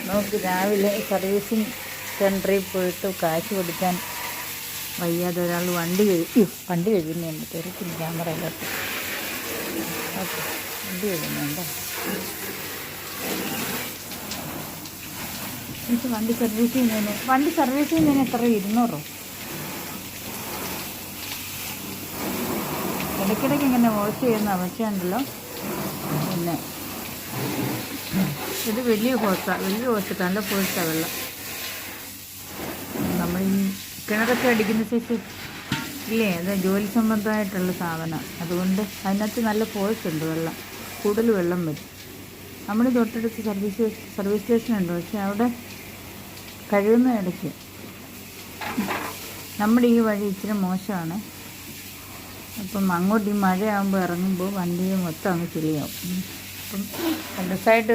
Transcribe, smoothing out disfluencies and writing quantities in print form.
നമുക്ക് രാവിലെ സർവീസിങ് സെൻറ്ററിൽ പോയിട്ട് കാശ് കൊടുക്കാൻ വയ്യാതെ ഒരാൾ വണ്ടി കഴുകുന്നുണ്ട്. തെറിക്കില്ല ക്യാമറയിലോട്ട്. ഓക്കെ, വണ്ടി കഴുകുന്നുണ്ടോ? എനിക്ക് വണ്ടി സർവീസ് ചെയ്യുന്നതിന് എത്ര? 200. ഇടയ്ക്കിടയ്ക്ക് ഇങ്ങനെ വാഷ് ചെയ്യുന്ന അവസ്ഥയുണ്ടല്ലോ. പിന്നെ ഇത് വലിയ ഹോസ്, നല്ല ഫോഴ്സാണ് വെള്ളം. നമ്മൾ ഈ കിണറൊക്കെ അടിക്കുന്ന സൈസ് ഇല്ലേ, അത് ജോലി സംബന്ധമായിട്ടുള്ള സാധനം. അതുകൊണ്ട് അതിനകത്ത് നല്ല ഫോഴ്സ് ഉണ്ട്, കൂടുതൽ വെള്ളം വരും. നമ്മൾ തൊട്ടടുത്ത് സർവീസ് സ്റ്റേഷൻ ഉണ്ട്, പക്ഷെ അവിടെ കഴുകുന്ന ഇടയ്ക്ക് നമ്മുടെ ഈ വഴി ഇച്ചിരി മോശമാണ്. അപ്പം അങ്ങോട്ട് ഈ മഴയാകുമ്പോൾ ഇറങ്ങുമ്പോൾ വണ്ടി മൊത്തം അങ്ങ് ചെളിയാവും. അപ്പം രണ്ട് സൈഡ്